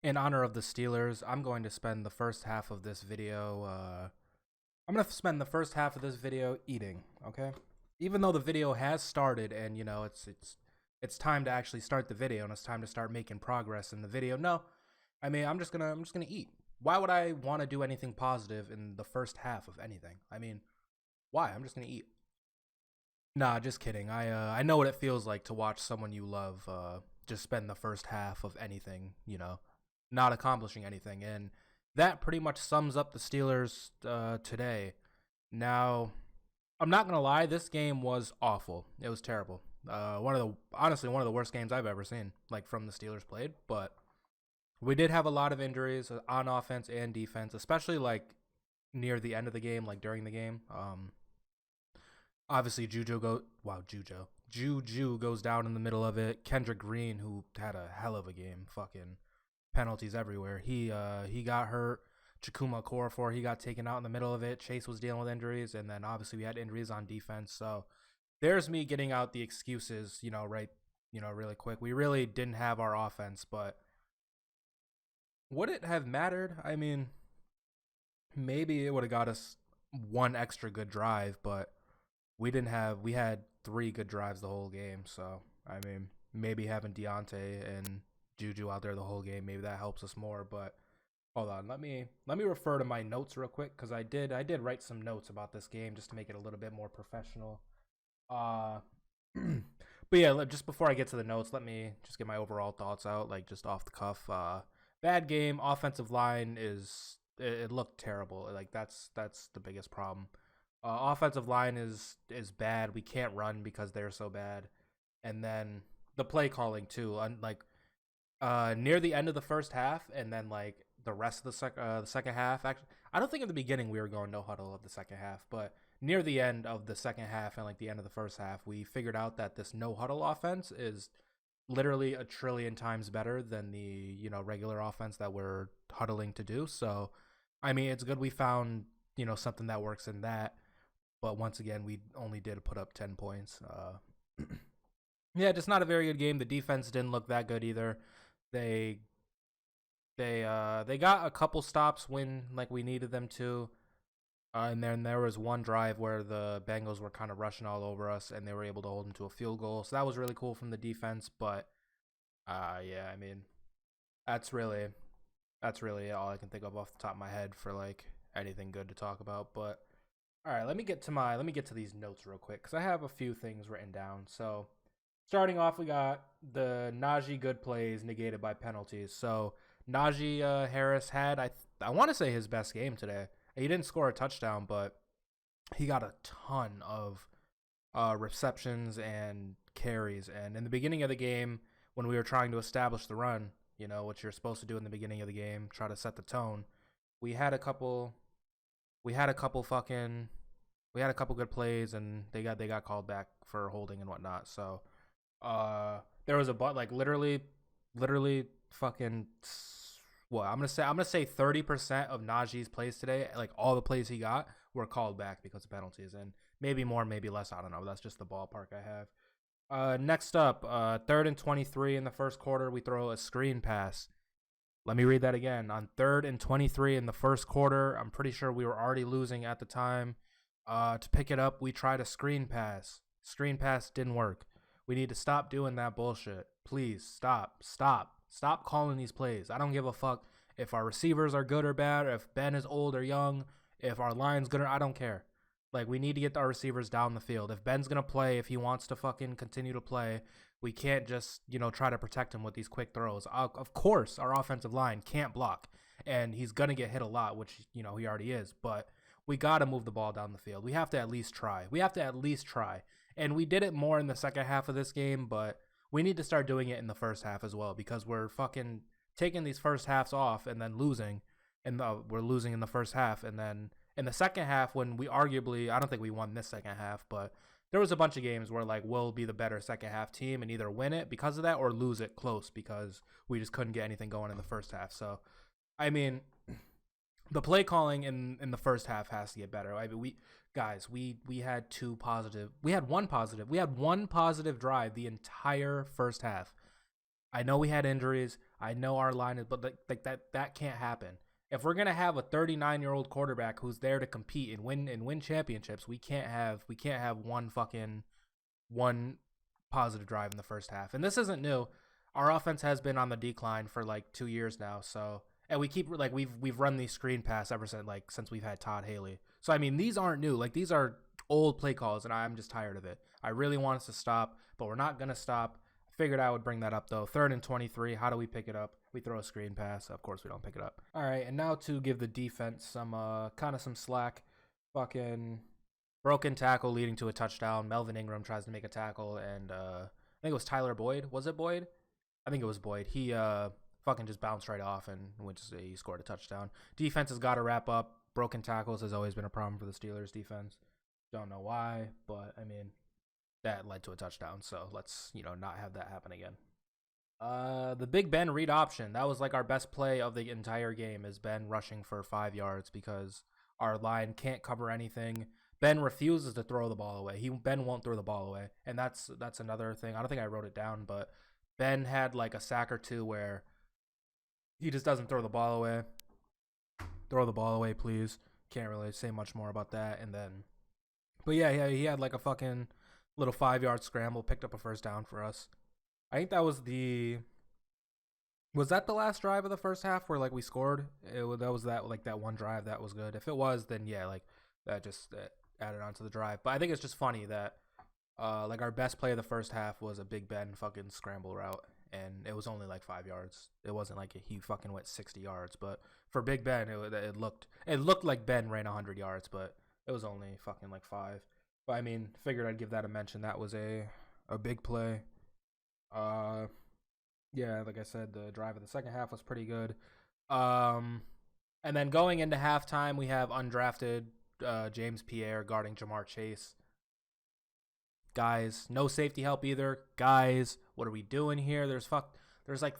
In honor of the Steelers, I'm going to spend the first half of this video. I'm going to spend the first half of this video eating. Okay, even though the video has started, and it's time to actually start the video, and it's time to start making progress in the video. No, I mean I'm just gonna eat. Why would I want to do anything positive in the first half of anything? I mean, why? I'm just gonna eat. Nah, just kidding. I know what it feels like to watch someone you love just spend the first half of anything, not accomplishing anything, and that pretty much sums up the Steelers today. Now, I'm not gonna lie, this game was awful. It was terrible. Honestly one of the worst games I've ever seen, like from the Steelers played. But we did have a lot of injuries on offense and defense, especially like near the end of the game, like during the game. Obviously, Juju goes down in the middle of it. Kendrick Green, who had a hell of a game, fucking penalties everywhere. He got hurt. Chakuma Okorafor, he got taken out in the middle of it. Chase was dealing with injuries, and then obviously we had injuries on defense. So there's me getting out the excuses, really quick. We really didn't have our offense, but would it have mattered? I mean, maybe it would have got us one extra good drive, but we had three good drives the whole game. So I mean, maybe having Deontay and Juju out there the whole game, maybe that helps us more. But hold on, let me refer to my notes real quick, because I did write some notes about this game just to make it a little bit more professional. Uh, but yeah, just before I get to the notes, let me just get my overall thoughts out, like just off the cuff. Bad game. Offensive line it looked terrible. Like that's the biggest problem. Offensive line is bad. We can't run because they're so bad, and then the play calling too. Like near the end of the first half, and then like the rest of the second half. Actually, I don't think in the beginning we were going no huddle of the second half, but near the end of the second half and like the end of the first half, we figured out that this no huddle offense is literally a trillion times better than the regular offense that we're huddling to do. So, I mean, it's good we found something that works in that. But once again, we only did put up 10 points. Yeah, just not a very good game. The defense didn't look that good either. They they got a couple stops when like we needed them to. And then there was one drive where the Bengals were kind of rushing all over us, and they were able to hold them to a field goal. So that was really cool from the defense. But yeah, I mean, that's really all I can think of off the top of my head for like anything good to talk about. But all right, let me get to these notes real quick, because I have a few things written down. So starting off, we got the Najee good plays negated by penalties. So Najee Harris had I want to say his best game today. He didn't score a touchdown, but he got a ton of receptions and carries. And in the beginning of the game, when we were trying to establish the run, what you're supposed to do in the beginning of the game, try to set the tone. We had a couple good plays, and they got called back for holding and whatnot. So there was like literally fucking what I'm gonna say 30% of Najee's plays today, like all the plays he got, were called back because of penalties, and maybe more, maybe less. I don't know. That's just the ballpark I have. Next up, 3rd and 23 in the first quarter, we throw a screen pass. Let me read that again. On 3rd and 23 in the first quarter, I'm pretty sure we were already losing at the time. To pick it up, we tried a screen pass. Screen pass didn't work. We need to stop doing that bullshit. Please stop calling these plays. I don't give a fuck if our receivers are good or bad, or if Ben is old or young, if our line's good or I don't care. Like, we need to get our receivers down the field. If Ben's going to play, if he wants to fucking continue to play, we can't just, try to protect him with these quick throws. Of course, our offensive line can't block, and he's going to get hit a lot, which, he already is, but we got to move the ball down the field. We have to at least try. And we did it more in the second half of this game, but we need to start doing it in the first half as well, because we're fucking taking these first halves off and then losing, and we're losing in the first half. And then in the second half, when we arguably, I don't think we won this second half, but there was a bunch of games where like we'll be the better second half team and either win it because of that or lose it close because we just couldn't get anything going in the first half. So, I mean, the play calling in the first half has to get better. I mean, we had one positive drive the entire first half. I know we had injuries. I know our line is, but like that can't happen. If we're gonna have a 39-year-old quarterback who's there to compete and win championships, we can't have one positive drive in the first half. And this isn't new. Our offense has been on the decline for like 2 years now. So and we keep like we've run these screen pass ever since we've had Todd Haley. So I mean these aren't new. Like these are old play calls, and I'm just tired of it. I really want us to stop, but we're not gonna stop. I figured I would bring that up though. 3rd and 23. How do we pick it up? We throw a screen pass. Of course we don't pick it up. All right, and now to give the defense some kind of some slack. Fucking broken tackle leading to a touchdown. Melvin Ingram tries to make a tackle, and I think it was Tyler Boyd. Was it Boyd? I think it was Boyd. He fucking just bounced right off, and he scored a touchdown. Defense has got to wrap up. Broken tackles has always been a problem for the Steelers defense. Don't know why, but I mean that led to a touchdown. So let's not have that happen again. The Big Ben read option. That was like our best play of the entire game. Is Ben rushing for 5 yards because our line can't cover anything. Ben refuses to throw the ball away. Ben won't throw the ball away, and that's another thing. I don't think I wrote it down, but Ben had like a sack or two where he just doesn't throw the ball away. Throw the ball away, please. Can't really say much more about that. And then, but yeah, he had like a fucking little 5-yard scramble, picked up a first down for us. I think that was that the last drive of the first half where like we scored? That was that one drive that was good. If it was, then yeah, like that added on to the drive. But I think it's just funny that like our best play of the first half was a Big Ben fucking scramble route, and it was only like 5 yards. It wasn't like he fucking went 60 yards. But for Big Ben, it looked like Ben ran 100 yards, but it was only fucking like 5. But I mean, figured I'd give that a mention. That was a big play. Yeah, like I said, the drive of the second half was pretty good. And then going into halftime, we have undrafted James Pierre guarding Jamar Chase. Guys, no safety help either. Guys, what are we doing here? There's like,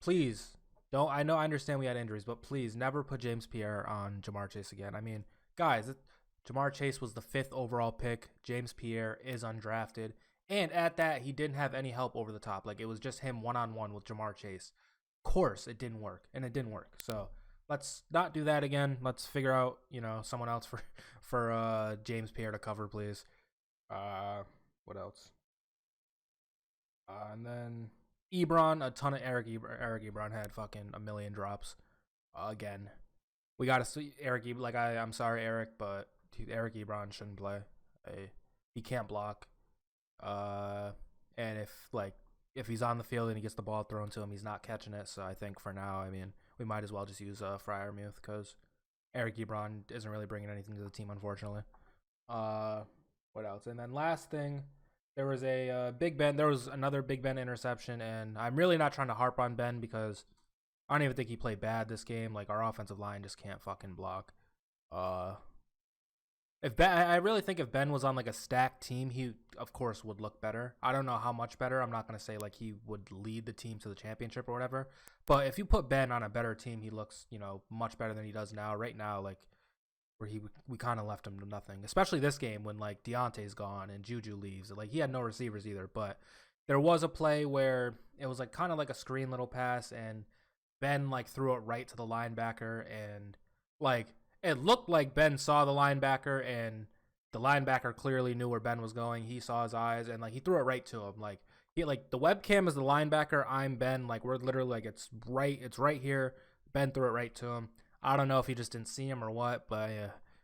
please don't. I understand we had injuries, but please never put James Pierre on Jamar Chase again. I mean, guys, Jamar Chase was the 5th overall pick. James Pierre is undrafted. And at that, he didn't have any help over the top. Like, it was just him one-on-one with Jamar Chase. Of course, it didn't work. And it didn't work. So, let's not do that again. Let's figure out, someone else for James Pierre to cover, please. What else? And then Ebron, a ton of Eric Ebron had fucking a million drops. Again. We got to see Eric Ebron. Like, I'm sorry, Eric, but Eric Ebron shouldn't play. He can't block. And if he's on the field and he gets the ball thrown to him, he's not catching it. So I think for now, I mean, we might as well just use Freiermuth because Eric Ebron isn't really bringing anything to the team, unfortunately. What else? And then last thing, there was there was another Big Ben interception, and I'm really not trying to harp on Ben because I don't even think he played bad this game. Like, our offensive line just can't fucking block. I really think if Ben was on like a stacked team, he of course would look better. I don't know how much better. I'm not gonna say like he would lead the team to the championship or whatever. But if you put Ben on a better team, he looks much better than he does now. Right now, like where we kind of left him to nothing. Especially this game when like Deontay's gone and Juju leaves. Like he had no receivers either. But there was a play where it was like kind of like a screen little pass, and Ben like threw it right to the linebacker, and like. It looked like Ben saw the linebacker, and the linebacker clearly knew where Ben was going. He saw his eyes, and like he threw it right to him. Like the webcam is the linebacker. I'm Ben. Like we're literally like it's right here. Ben threw it right to him. I don't know if he just didn't see him or what, but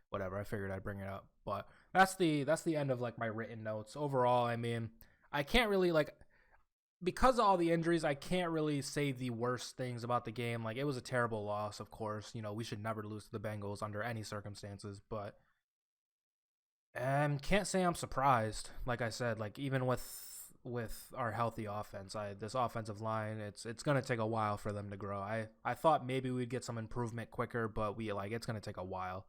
whatever. I figured I'd bring it up. But that's the end of like my written notes. Overall, I mean, I can't really because of all the injuries, I can't really say the worst things about the game. Like, it was a terrible loss, of course. We should never lose to the Bengals under any circumstances. But can't say I'm surprised. Like I said, like even with our healthy offense, this offensive line, it's gonna take a while for them to grow. I thought maybe we'd get some improvement quicker, but it's gonna take a while.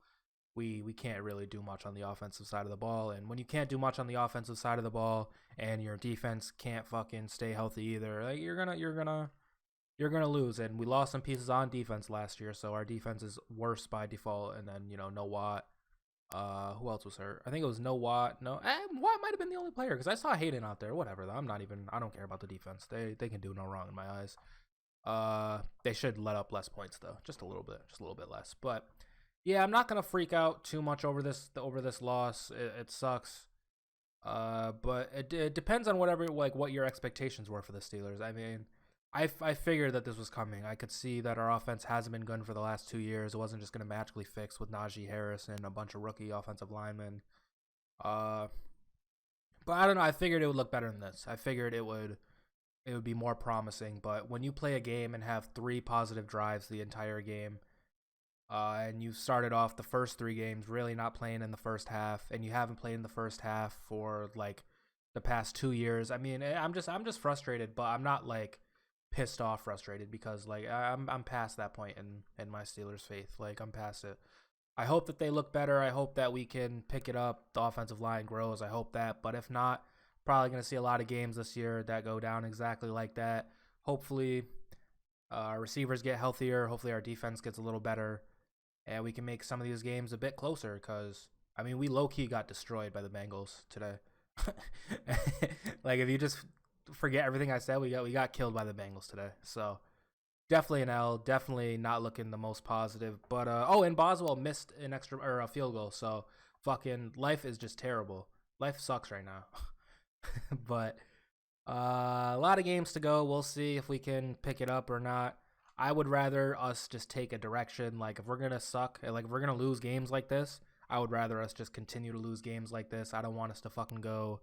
We can't really do much on the offensive side of the ball, and when you can't do much on the offensive side of the ball, and your defense can't fucking stay healthy either, like you're gonna lose. And we lost some pieces on defense last year, so our defense is worse by default. And then know what, Who else was hurt? I think it was no Watt. No, Watt might have been the only player because I saw Hayden out there. Whatever. I'm not even. I don't care about the defense. They can do no wrong in my eyes. They should let up less points though, just a little bit less. But yeah, I'm not gonna freak out too much over this loss. It sucks. But it depends on whatever like what your expectations were for the Steelers. I mean, I figured that this was coming. I could see that our offense hasn't been good for the last 2 years. It wasn't just gonna magically fix with Najee Harris and a bunch of rookie offensive linemen. Uh, but I don't know. I figured it would look better than this. I figured it would be more promising. But when you play a game and have 3 positive drives the entire game, and you started off the first 3 games really not playing in the first half, and you haven't played in the first half for like the past 2 years. I mean, I'm just frustrated, but I'm not like pissed off frustrated because like I'm past that point in my Steelers faith. Like I'm past it. I hope that they look better. I hope that we can pick it up. The offensive line grows. I hope that. But if not, probably going to see a lot of games this year that go down exactly like that. Hopefully, our receivers get healthier. Hopefully, our defense gets a little better. And we can make some of these games a bit closer because, I mean, we low-key got destroyed by the Bengals today. Like, if you just forget everything I said, we got killed by the Bengals today. So, definitely an L. Definitely not looking the most positive. But and Boswell missed an extra or a field goal. So fucking life is just terrible. Life sucks right now. But a lot of games to go. We'll see if we can pick it up or not. I would rather us just take a direction. Like if we're gonna suck, like if we're gonna lose games like this, I would rather us just continue to lose games like this. I don't want us to fucking go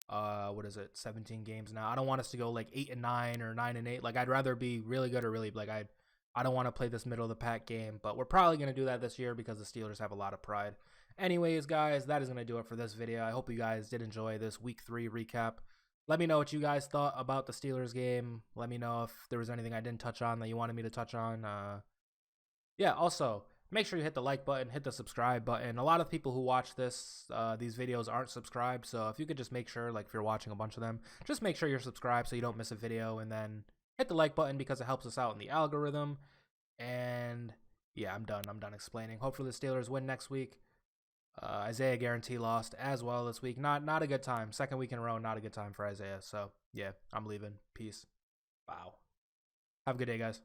what is it, 17 games now. I don't want us to go like 8-9 or 9-8. Like I'd rather be really good or really like I don't want to play this middle of the pack game, but we're probably going to do that this year because the Steelers have a lot of pride. Anyways, guys, that is going to do it for this video. I hope you guys did enjoy this week 3 recap. Let me know what you guys thought about the Steelers game. Let me know if there was anything I didn't touch on that you wanted me to touch on. Yeah, also, make sure you hit the like button, hit the subscribe button. A lot of people who watch these videos aren't subscribed, so if you could just make sure, like if you're watching a bunch of them, just make sure you're subscribed so you don't miss a video, and then hit the like button because it helps us out in the algorithm. And yeah, I'm done explaining. Hopefully the Steelers win next week. Isaiah guarantee lost as well this week. Not a good time. Second week in a row, not a good time for Isaiah. So yeah, I'm leaving. Peace. Wow. Have a good day, guys.